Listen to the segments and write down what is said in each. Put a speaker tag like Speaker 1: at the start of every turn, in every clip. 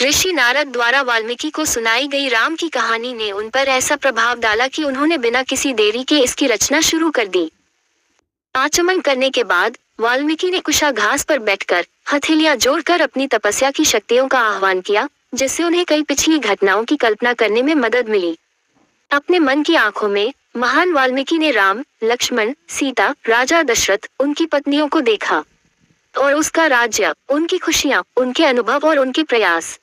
Speaker 1: ऋषि नारद द्वारा वाल्मीकि को सुनाई गई राम की कहानी ने उन पर ऐसा प्रभाव डाला कि उन्होंने बिना किसी देरी के इसकी रचना शुरू कर दी। आचमन करने के बाद वाल्मीकि ने कुशा घास पर बैठकर हथेलियां जोड़कर अपनी तपस्या की शक्तियों का आह्वान किया, जिससे उन्हें कई पिछली घटनाओं की कल्पना करने में मदद मिली। अपने मन की आंखों में महान वाल्मीकि ने राम, लक्ष्मण, सीता, राजा दशरथ, उनकी पत्नियों को देखा और उसका राज्य, उनकी खुशियां, उनके अनुभव और उनके प्रयास।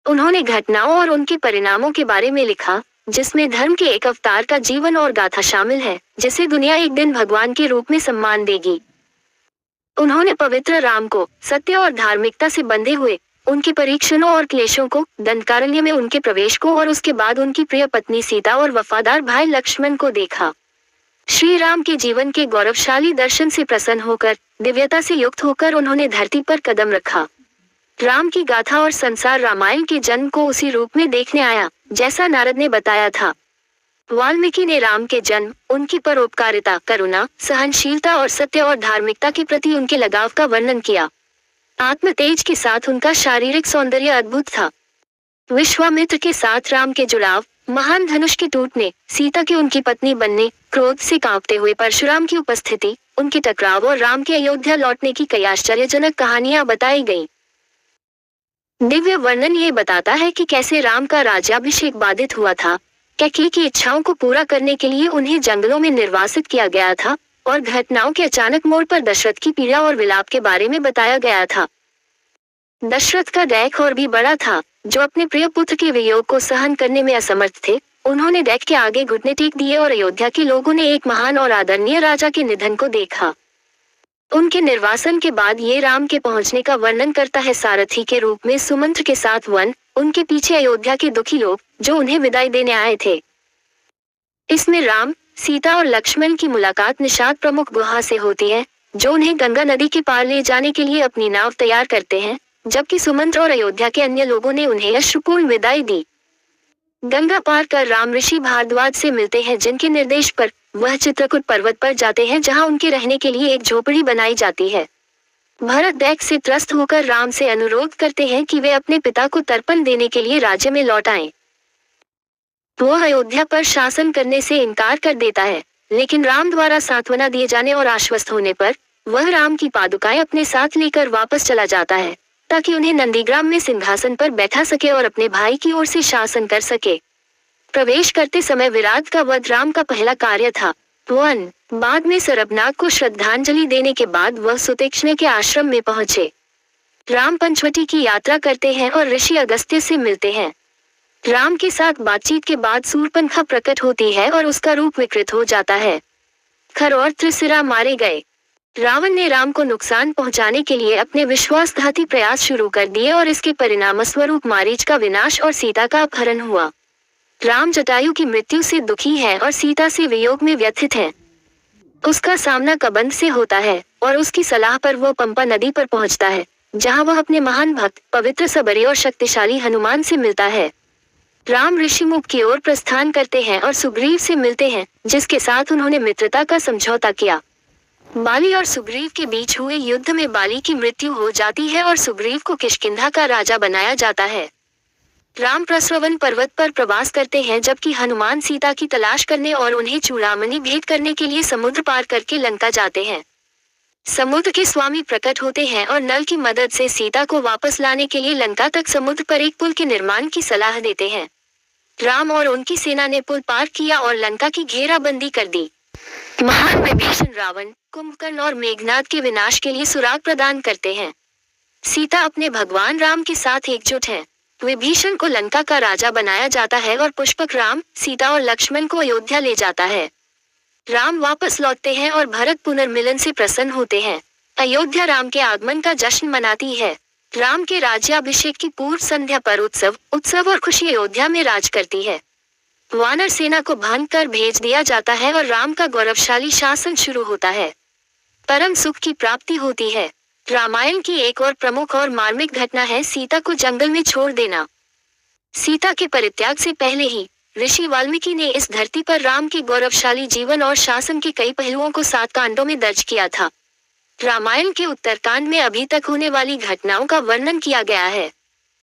Speaker 1: उन्होंने घटनाओं और उनके परिणामों के बारे में लिखा, जिसमें धर्म के एक अवतार का जीवन और गाथा शामिल है, जिसे दुनिया एक दिन भगवान के रूप में सम्मान देगी। उन्होंने पवित्र राम को सत्य और धार्मिकता से बंधे हुए, उनके परीक्षणों और क्लेशों को, दंडकारण्य में उनके प्रवेश को और उसके बाद उनकी प्रिय पत्नी सीता और वफादार भाई लक्ष्मण को देखा। श्री राम के जीवन के गौरवशाली दर्शन से प्रसन्न होकर, दिव्यता से युक्त होकर उन्होंने धरती पर कदम रखा। राम की गाथा और संसार रामायण के जन्म को उसी रूप में देखने आया, जैसा नारद ने बताया था। वाल्मीकि ने राम के जन्म, उनकी परोपकारिता, करुणा, सहनशीलता और सत्य और धार्मिकता के प्रति उनके लगाव का वर्णन किया। आत्म तेज के साथ उनका शारीरिक सौंदर्य अद्भुत था। विश्वामित्र के साथ राम के जुड़ाव, महान धनुष के टूटने, सीता के उनकी पत्नी बनने, क्रोध से कांपते हुए परशुराम की उपस्थिति, उनके टकराव और राम के अयोध्या लौटने की कई आश्चर्यजनक कहानियां बताई गईं। दिव्य वर्णन ये बताता है कि कैसे राम का राज्याभिषेक बाधित हुआ था, कैकेयी की इच्छाओं को पूरा करने के लिए उन्हें जंगलों में निर्वासित किया गया था, और घटनाओं के अचानक मोड़ पर दशरथ की पीड़ा और विलाप के बारे में बताया गया था। दशरथ का दैख और भी बड़ा था, जो अपने प्रिय पुत्र के वियोग को सहन करने में असमर्थ थे। उन्होंने दैख के आगे घुटने टेक दिए और अयोध्या के लोगों ने एक महान और आदरणीय राजा के निधन को देखा। उनके निर्वासन के बाद ये राम के पहुंचने का वर्णन करता है, सारथी के रूप में सुमंत्र के साथ वन, उनके पीछे अयोध्या के दुखी लोग, जो उन्हें विदाई देने आए थे। इसमें राम, सीता और लक्ष्मण की मुलाकात निषाद प्रमुख गुहा से होती है, जो उन्हें गंगा नदी के पार ले जाने के लिए अपनी नाव तैयार करते हैं, जबकि सुमंत्र और अयोध्या के अन्य लोगों ने उन्हें अश्रुपूर्ण विदाई दी। गंगा पार कर राम ऋषि भारद्वाज से मिलते हैं, जिनके निर्देश पर वह चित्रकूट पर्वत पर जाते हैं, जहां उनके रहने के लिए एक झोपड़ी बनाई जाती है। भरत दैख से त्रस्त होकर राम से अनुरोध करते हैं कि वे अपने पिता को तर्पण देने के लिए राज्य में लौट आएं। वह अयोध्या पर शासन करने से इनकार कर देता है, लेकिन राम द्वारा सांत्वना दिए जाने और आश्वस्त होने पर वह राम की पादुकाएं अपने साथ लेकर वापस चला जाता है, ताकि उन्हें नंदीग्राम में सिंहासन पर बैठा सके और अपने भाई की ओर से शासन कर सके। प्रवेश करते समय विराट का वध राम का पहला कार्य था। बाद में सरबनाग को श्रद्धांजलि देने के बाद वह सुतीक्ष्ण के आश्रम में पहुंचे। राम पंचवटी की यात्रा करते हैं और ऋषि अगस्त्य से मिलते हैं। राम के साथ बातचीत के बाद शूर्पणखा प्रकट होती है और उसका रूप विकृत हो जाता है। खर और त्रिशिरा मारे गए। रावण ने राम को नुकसान पहुंचाने के लिए अपने विश्वासघाती प्रयास शुरू कर दिए और इसके परिणामस्वरूप मारीच का विनाश और सीता का अपहरण हुआ। राम जटायु की मृत्यु से दुखी है और सीता से वियोग में व्यथित है। उसका सामना कबंध से होता है और उसकी सलाह पर वह पंपा नदी पर पहुंचता है, जहां वह अपने महान भक्त, पवित्र सबरी और शक्तिशाली हनुमान से मिलता है। राम ऋषिमुख की ओर प्रस्थान करते हैं और सुग्रीव से मिलते हैं, जिसके साथ उन्होंने मित्रता का समझौता किया। बाली और सुग्रीव के बीच हुए युद्ध में बाली की मृत्यु हो जाती है और सुग्रीव को किष्किंधा का राजा बनाया जाता है। राम प्रस्रवण पर्वत पर प्रवास करते हैं, जबकि हनुमान सीता की तलाश करने और उन्हें चूड़ामणि भेंट करने के लिए समुद्र पार करके लंका जाते हैं। समुद्र के स्वामी प्रकट होते हैं और नल की मदद से सीता को वापस लाने के लिए लंका तक समुद्र पर एक पुल के निर्माण की सलाह देते हैं। राम और उनकी सेना ने पुल पार किया और लंका की घेराबंदी कर दी। महान विभीषण रावण, कुंभकर्ण और मेघनाद के विनाश के लिए सुराग प्रदान करते हैं। सीता अपने भगवान राम के साथ एकजुट है। विभीषण को लंका का राजा बनाया जाता है और पुष्पक राम, सीता और लक्ष्मण को अयोध्या ले जाता है। राम वापस लौटते हैं और भरत पुनर्मिलन से प्रसन्न होते हैं। अयोध्या राम के आगमन का जश्न मनाती है। राम के राज्याभिषेक की पूर्व संध्या पर उत्सव और खुशी अयोध्या में राज करती है। वानर सेना को भंग कर भेज दिया जाता है और राम का गौरवशाली शासन शुरू होता है। परम सुख की प्राप्ति होती है। रामायण की एक और प्रमुख और मार्मिक घटना है सीता को जंगल में छोड़ देना। सीता के परित्याग से पहले ही ऋषि वाल्मीकि ने इस धरती पर राम के गौरवशाली जीवन और शासन के कई पहलुओं को 7 कांडों में दर्ज किया था। रामायण के उत्तरकांड में अभी तक होने वाली घटनाओं का वर्णन किया गया है।